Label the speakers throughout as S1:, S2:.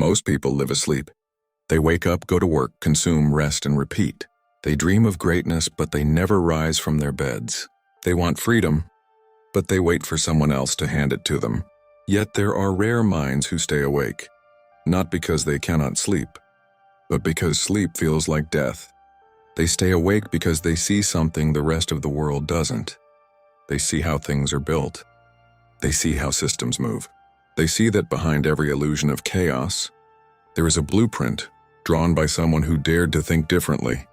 S1: Most people live asleep. They wake up, go to work, consume, rest, and repeat. They dream of greatness, but they never rise from their beds. They want freedom, but they wait for someone else to hand it to them. Yet there are rare minds who stay awake, not because they cannot sleep, but because sleep feels like death. They stay awake because they see something the rest of the world doesn't. They see how things are built. They see how systems move. They see that behind every illusion of chaos, there is a blueprint drawn by someone who dared to think differently.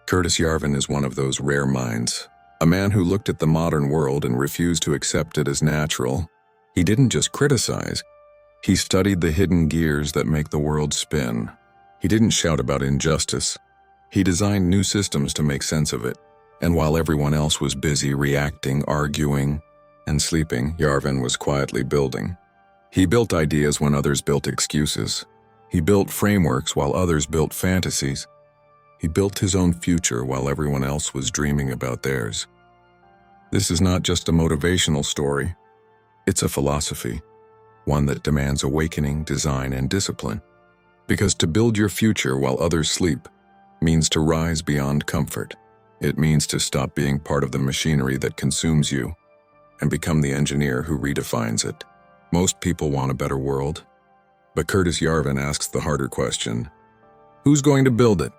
S1: Curtis Yarvin is one of those rare minds, a man who looked at the modern world and refused to accept it as natural. He didn't just criticize, he studied the hidden gears that make the world spin. He didn't shout about injustice. He designed new systems to make sense of it. And while everyone else was busy reacting, arguing, and sleeping, Yarvin was quietly building. He built ideas when others built excuses. He built frameworks while others built fantasies. He built his own future while everyone else was dreaming about theirs. This is not just a motivational story. It's a philosophy, one that demands awakening, design, and discipline. Because to build your future while others sleep means to rise beyond comfort. It means to stop being part of the machinery that consumes you and become the engineer who redefines it. Most people want a better world, but Curtis Yarvin asks the harder question: who's going to build it?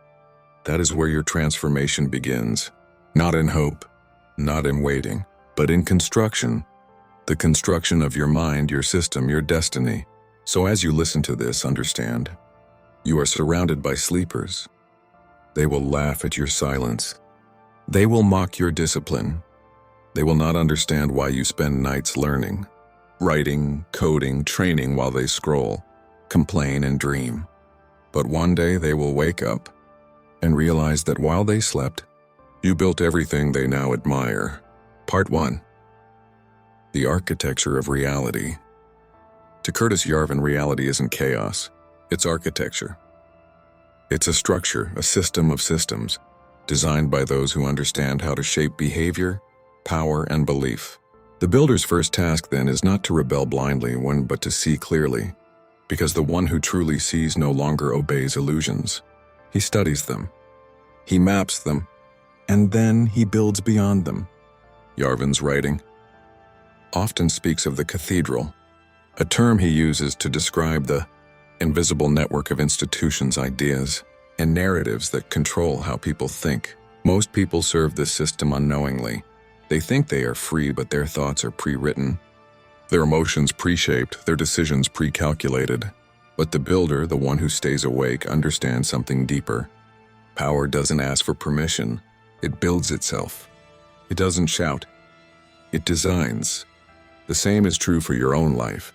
S1: That is where your transformation begins. Not in hope, not in waiting, but in construction. The construction of your mind, your system, your destiny. So as you listen to this, understand, you are surrounded by sleepers. They will laugh at your silence. They will mock your discipline. They will not understand why you spend nights learning, writing, coding, training while they scroll, complain, and dream. But one day they will wake up and realize that while they slept, you built everything they now admire. Part 1. The Architecture of Reality. To Curtis Yarvin, reality isn't chaos, it's architecture. It's a structure, a system of systems, designed by those who understand how to shape behavior, power, and belief. The builder's first task, then, is not to rebel blindly, but to see clearly, because the one who truly sees no longer obeys illusions. He studies them, he maps them, and then he builds beyond them. Yarvin's writing often speaks of the cathedral, a term he uses to describe the invisible network of institutions, ideas, and narratives that control how people think. Most people serve this system unknowingly. They think they are free, but their thoughts are pre-written, their emotions pre-shaped, their decisions pre-calculated. But the builder, the one who stays awake, understands something deeper. Power doesn't ask for permission. It builds itself. It doesn't shout. It designs. The same is true for your own life.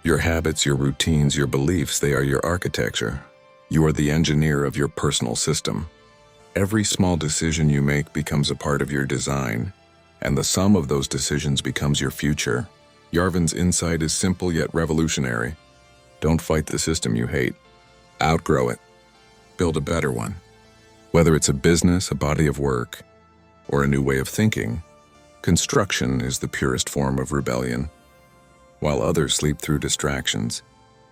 S1: Your habits, your routines, your beliefs, they are your architecture. You are the engineer of your personal system. Every small decision you make becomes a part of your design, and the sum of those decisions becomes your future. Yarvin's insight is simple yet revolutionary. Don't fight the system you hate. Outgrow it. Build a better one. Whether it's a business, a body of work, or a new way of thinking, construction is the purest form of rebellion. While others sleep through distractions,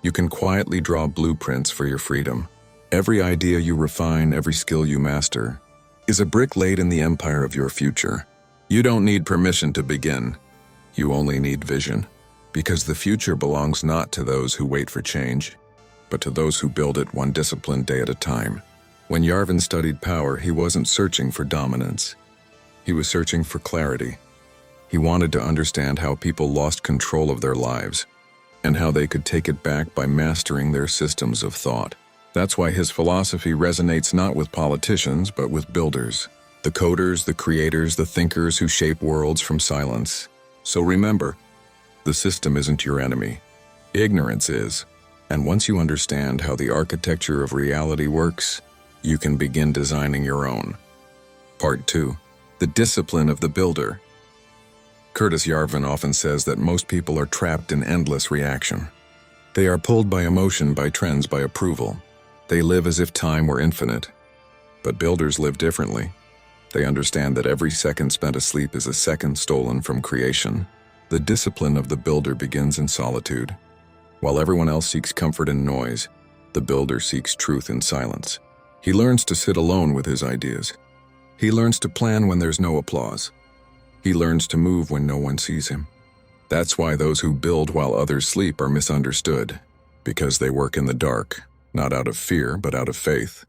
S1: you can quietly draw blueprints for your freedom. Every idea you refine, every skill you master, is a brick laid in the empire of your future. You don't need permission to begin. You only need vision. Because the future belongs not to those who wait for change, but to those who build it one disciplined day at a time. When Yarvin studied power, he wasn't searching for dominance. He was searching for clarity. He wanted to understand how people lost control of their lives, and how they could take it back by mastering their systems of thought. That's why his philosophy resonates not with politicians, but with builders. The coders, the creators, the thinkers who shape worlds from silence. So remember, the system isn't your enemy. Ignorance is. And once you understand how the architecture of reality works, you can begin designing your own. Part 2. The Discipline of the Builder. Curtis Yarvin often says that most people are trapped in endless reaction. They are pulled by emotion, by trends, by approval. They live as if time were infinite. But builders live differently. They understand that every second spent asleep is a second stolen from creation. The discipline of the builder begins in solitude. While everyone else seeks comfort in noise, the builder seeks truth in silence. He learns to sit alone with his ideas. He learns to plan when there's no applause. He learns to move when no one sees him. That's why those who build while others sleep are misunderstood, because they work in the dark, not out of fear, but out of faith.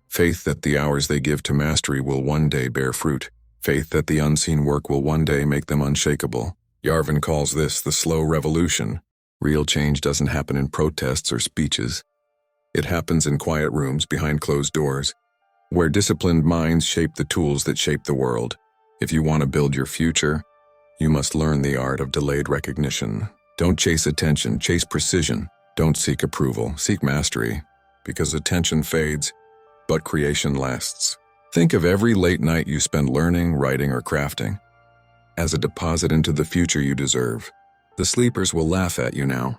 S1: Faith that the hours they give to mastery will one day bear fruit. Faith that the unseen work will one day make them unshakable. Yarvin calls this the slow revolution. Real change doesn't happen in protests or speeches. It happens in quiet rooms behind closed doors, where disciplined minds shape the tools that shape the world. If you want to build your future, you must learn the art of delayed recognition. Don't chase attention, chase precision. Don't seek approval, seek mastery, because attention fades, but creation lasts. Think of every late night you spend learning, writing, or crafting as a deposit into the future you deserve. The sleepers will laugh at you now.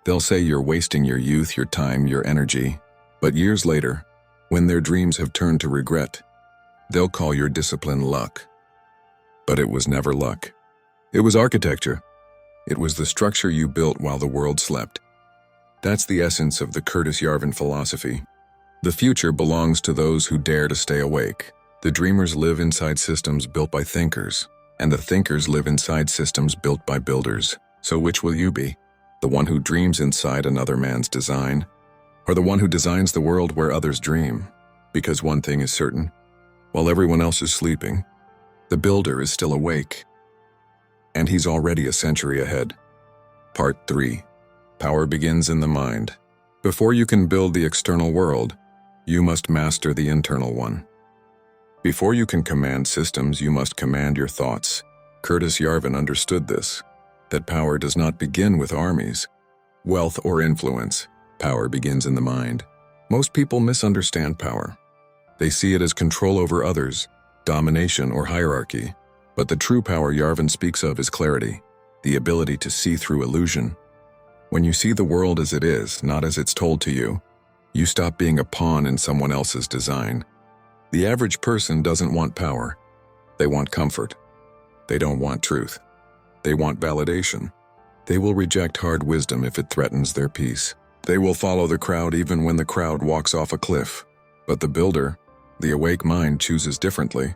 S1: They'll say you're wasting your youth, your time, your energy. But years later, when their dreams have turned to regret, they'll call your discipline luck. But it was never luck. It was architecture. It was the structure you built while the world slept. That's the essence of the Curtis Yarvin philosophy. The future belongs to those who dare to stay awake. The dreamers live inside systems built by thinkers, and the thinkers live inside systems built by builders. So which will you be? The one who dreams inside another man's design, or the one who designs the world where others dream? Because one thing is certain, while everyone else is sleeping, the builder is still awake. And he's already a century ahead. Part 3. Power begins in the mind. Before you can build the external world, you must master the internal one. Before you can command systems, you must command your thoughts. Curtis Yarvin understood this, that power does not begin with armies, wealth, or influence. Power begins in the mind. Most people misunderstand power. They see it as control over others, domination, or hierarchy. But the true power Yarvin speaks of is clarity, the ability to see through illusion. When you see the world as it is, not as it's told to you, you stop being a pawn in someone else's design. The average person doesn't want power. They want comfort. They don't want truth. They want validation. They will reject hard wisdom if it threatens their peace. They will follow the crowd even when the crowd walks off a cliff. But the builder, the awake mind, chooses differently.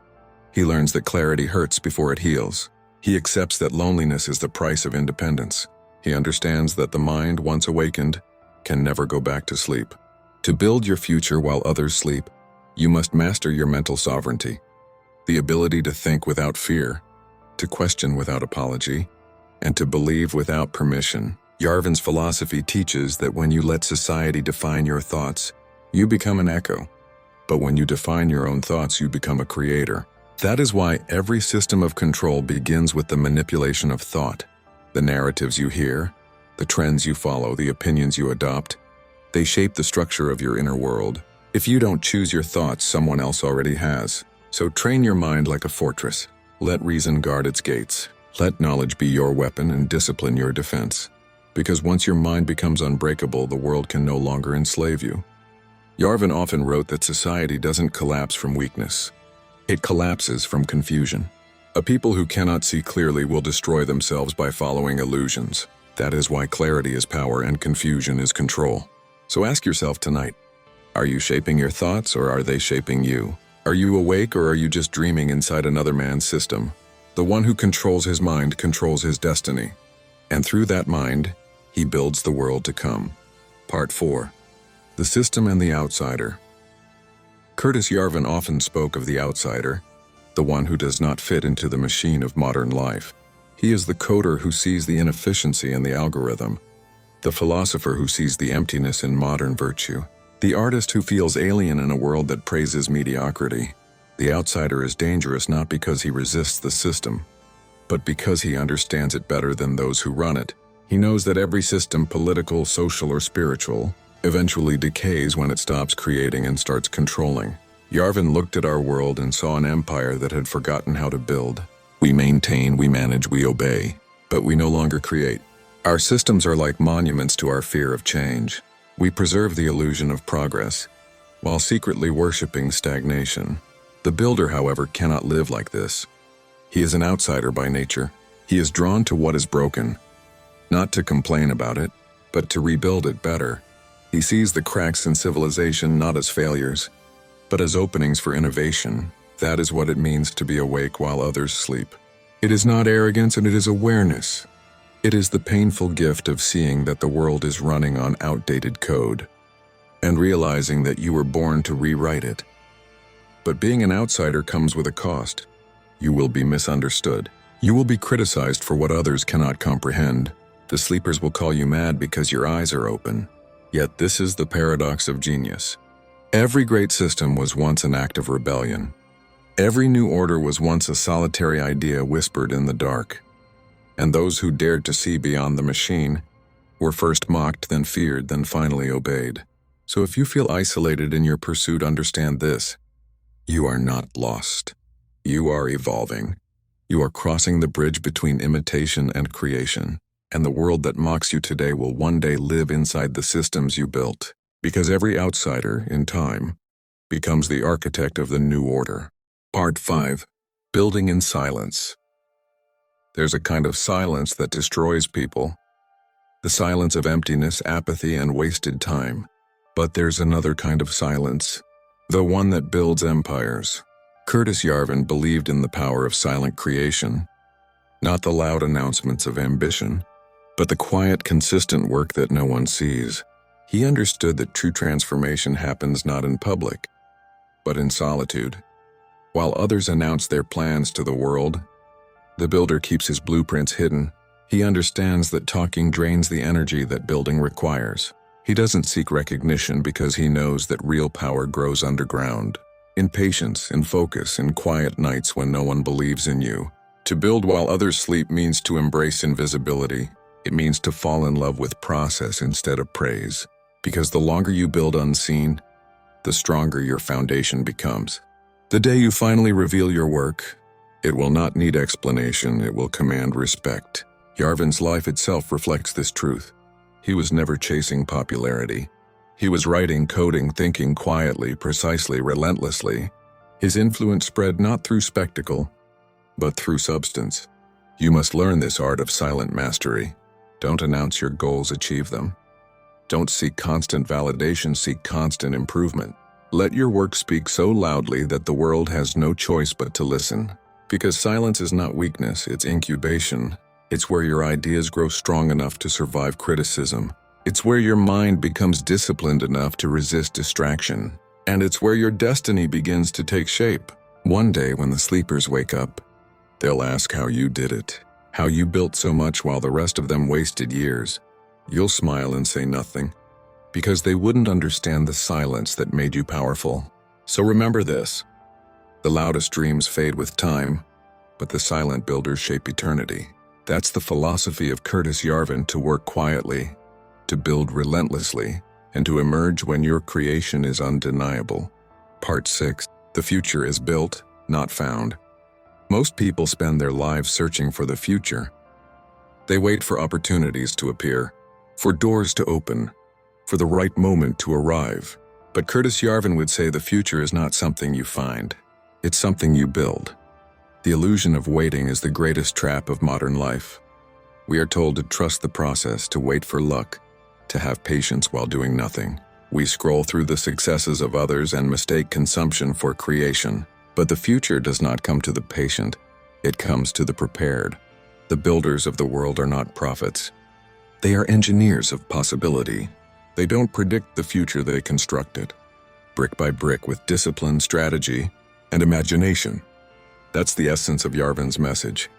S1: He learns that clarity hurts before it heals. He accepts that loneliness is the price of independence. He understands that the mind, once awakened, can never go back to sleep. To build your future while others sleep, you must master your mental sovereignty, the ability to think without fear, to question without apology, and to believe without permission. Yarvin's philosophy teaches that when you let society define your thoughts, you become an echo. But when you define your own thoughts, you become a creator. That is why every system of control begins with the manipulation of thought. The narratives you hear, the trends you follow, the opinions you adopt, they shape the structure of your inner world. If you don't choose your thoughts, someone else already has. So train your mind like a fortress. Let reason guard its gates. Let knowledge be your weapon and discipline your defense. Because once your mind becomes unbreakable, the world can no longer enslave you. Yarvin often wrote that society doesn't collapse from weakness. It collapses from confusion. A people who cannot see clearly will destroy themselves by following illusions. That is why clarity is power and confusion is control. So ask yourself tonight, are you shaping your thoughts or are they shaping you? Are you awake or are you just dreaming inside another man's system? The one who controls his mind controls his destiny. And through that mind, he builds the world to come. Part 4. The System and the Outsider. Curtis Yarvin often spoke of the outsider, the one who does not fit into the machine of modern life. He is the coder who sees the inefficiency in the algorithm, the philosopher who sees the emptiness in modern virtue, the artist who feels alien in a world that praises mediocrity. The outsider is dangerous not because he resists the system, but because he understands it better than those who run it. He knows that every system, political, social, or spiritual, eventually decays when it stops creating and starts controlling. Yarvin looked at our world and saw an empire that had forgotten how to build. We maintain, we manage, we obey, but we no longer create. Our systems are like monuments to our fear of change. We preserve the illusion of progress, while secretly worshiping stagnation. The builder, however, cannot live like this. He is an outsider by nature. He is drawn to what is broken, not to complain about it, but but to rebuild it better. He sees the cracks in civilization not as failures, but as openings for innovation. That is what it means to be awake while others sleep. It is not arrogance, and it is awareness. It is the painful gift of seeing that the world is running on outdated code, and realizing that you were born to rewrite it. But being an outsider comes with a cost. You will be misunderstood. You will be criticized for what others cannot comprehend. The sleepers will call you mad because your eyes are open. Yet this is the paradox of genius. Every great system was once an act of rebellion. Every new order was once a solitary idea whispered in the dark. And those who dared to see beyond the machine were first mocked, then feared, then finally obeyed. So if you feel isolated in your pursuit, understand this. You are not lost. You are evolving. You are crossing the bridge between imitation and creation. And the world that mocks you today will one day live inside the systems you built. Because every outsider, in time, becomes the architect of the new order. Part 5. Building in silence. There's a kind of silence that destroys people. The silence of emptiness, apathy, and wasted time. But there's another kind of silence. The one that builds empires. Curtis Yarvin believed in the power of silent creation. Not the loud announcements of ambition, but the quiet, consistent work that no one sees. He understood that true transformation happens not in public, but in solitude. While others announce their plans to the world, the builder keeps his blueprints hidden. He understands that talking drains the energy that building requires. He doesn't seek recognition because he knows that real power grows underground. In patience, in focus, in quiet nights when no one believes in you. To build while others sleep means to embrace invisibility. It means to fall in love with process instead of praise. Because the longer you build unseen, the stronger your foundation becomes. The day you finally reveal your work, it will not need explanation, it will command respect. Yarvin's life itself reflects this truth. He was never chasing popularity. He was writing, coding, thinking quietly, precisely, relentlessly. His influence spread not through spectacle, but through substance. You must learn this art of silent mastery. Don't announce your goals, achieve them. Don't seek constant validation, seek constant improvement. Let your work speak so loudly that the world has no choice but to listen. Because silence is not weakness, it's incubation. It's where your ideas grow strong enough to survive criticism. It's where your mind becomes disciplined enough to resist distraction. And it's where your destiny begins to take shape. One day when the sleepers wake up, they'll ask how you did it, how you built so much while the rest of them wasted years. You'll smile and say nothing, because they wouldn't understand the silence that made you powerful. So remember this. The loudest dreams fade with time, but the silent builders shape eternity. That's the philosophy of Curtis Yarvin: to work quietly, to build relentlessly, and to emerge when your creation is undeniable. Part 6. The future is built, not found. Most people spend their lives searching for the future. They wait for opportunities to appear, for doors to open, for the right moment to arrive. But Curtis Yarvin would say the future is not something you find. It's something you build. The illusion of waiting is the greatest trap of modern life. We are told to trust the process, to wait for luck, to have patience while doing nothing. We scroll through the successes of others and mistake consumption for creation. But the future does not come to the patient. It comes to the prepared. The builders of the world are not prophets. They are engineers of possibility. They don't predict the future, they construct it, brick by brick, with discipline, strategy, and imagination. That's the essence of Yarvin's message.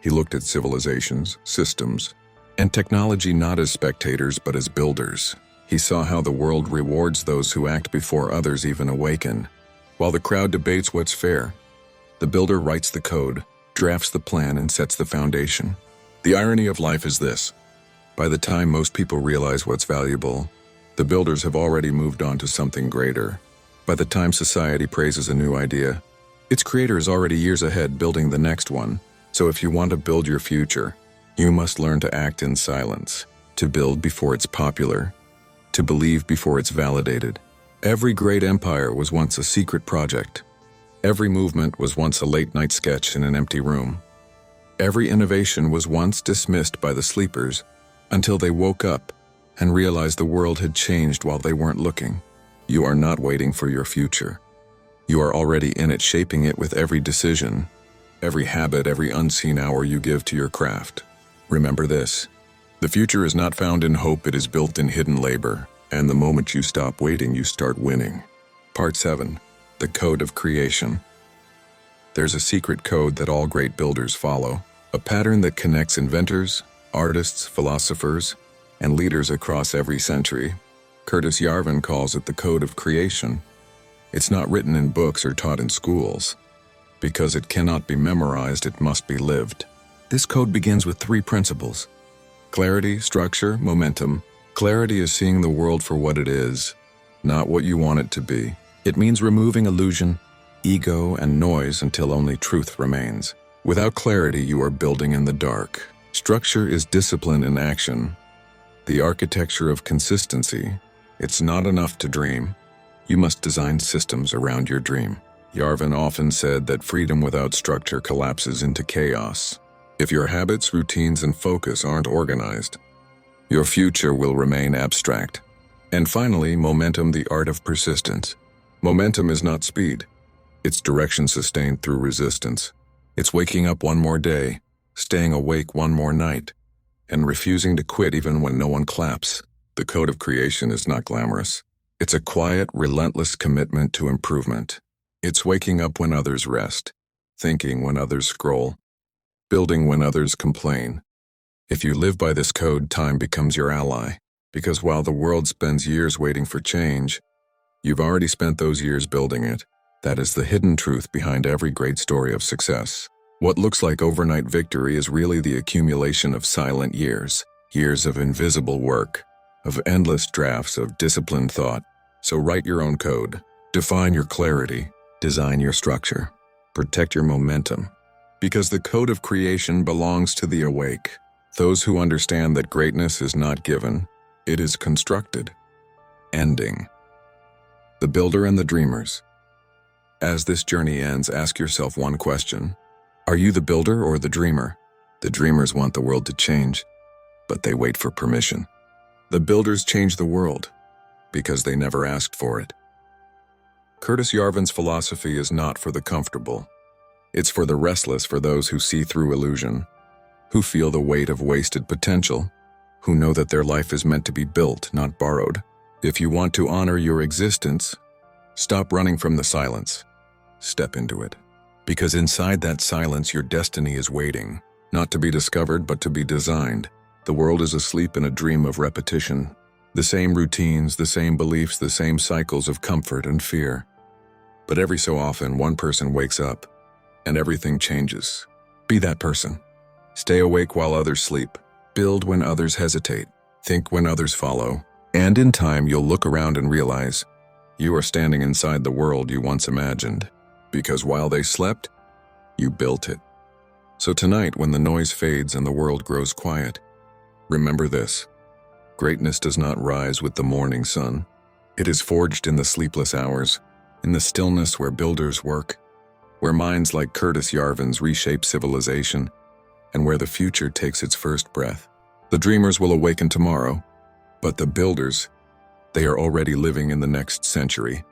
S1: He looked at civilizations, systems, and technology not as spectators but as builders. He saw how the world rewards those who act before others even awaken. While the crowd debates what's fair, the builder writes the code, drafts the plan, and sets the foundation. The irony of life is this. By the time most people realize what's valuable, the builders have already moved on to something greater. By the time society praises a new idea, its creator is already years ahead building the next one. So if you want to build your future, you must learn to act in silence, to build before it's popular, to believe before it's validated. Every great empire was once a secret project. Every movement was once a late-night sketch in an empty room. Every innovation was once dismissed by the sleepers until they woke up and realized the world had changed while they weren't looking. You are not waiting for your future. You are already in it, shaping it with every decision, every habit, every unseen hour you give to your craft. Remember this: the future is not found in hope, it is built in hidden labor, and the moment you stop waiting, you start winning. Part 7. The Code of Creation. There's a secret code that all great builders follow, a pattern that connects inventors, artists, philosophers, and leaders across every century. Curtis Yarvin calls it the Code of Creation. It's not written in books or taught in schools. Because it cannot be memorized, it must be lived. This code begins with 3 principles: clarity, structure, momentum. Clarity is seeing the world for what it is, not what you want it to be. It means removing illusion, ego, and noise until only truth remains. Without clarity, you are building in the dark. Structure is discipline in action, the architecture of consistency. It's not enough to dream. You must design systems around your dream. Yarvin often said that freedom without structure collapses into chaos. If your habits, routines, and focus aren't organized, your future will remain abstract. And finally, momentum, the art of persistence. Momentum is not speed. It's direction sustained through resistance. It's waking up one more day, staying awake one more night, and refusing to quit even when no one claps. The Code of Creation is not glamorous. It's a quiet, relentless commitment to improvement. It's waking up when others rest, thinking when others scroll, building when others complain. If you live by this code, time becomes your ally, because while the world spends years waiting for change, you've already spent those years building it. That is the hidden truth behind every great story of success. What looks like overnight victory is really the accumulation of silent years, years of invisible work, of endless drafts of disciplined thought. So write your own code, define your clarity, design your structure, protect your momentum. Because the Code of Creation belongs to the awake, those who understand that greatness is not given, it is constructed. Ending. The builder and the dreamers. As this journey ends, ask yourself one question: are you the builder or the dreamer? The dreamers want the world to change, but they wait for permission. The builders change the world because they never asked for it. Curtis Yarvin's philosophy is not for the comfortable. It's for the restless, for those who see through illusion, who feel the weight of wasted potential, who know that their life is meant to be built, not borrowed. If you want to honor your existence, stop running from the silence. Step into it. Because inside that silence, your destiny is waiting, not to be discovered, but to be designed. The world is asleep in a dream of repetition. The same routines, the same beliefs, the same cycles of comfort and fear. But every so often, one person wakes up, and everything changes. Be that person. Stay awake while others sleep. Build when others hesitate. Think when others follow. And in time, you'll look around and realize you are standing inside the world you once imagined. Because while they slept, you built it. So tonight, when the noise fades and the world grows quiet, remember this: greatness does not rise with the morning sun. It is forged in the sleepless hours, in the stillness where builders work, where minds like Curtis Yarvin's reshape civilization, and where the future takes its first breath. The dreamers will awaken tomorrow, but the builders, they are already living in the next century.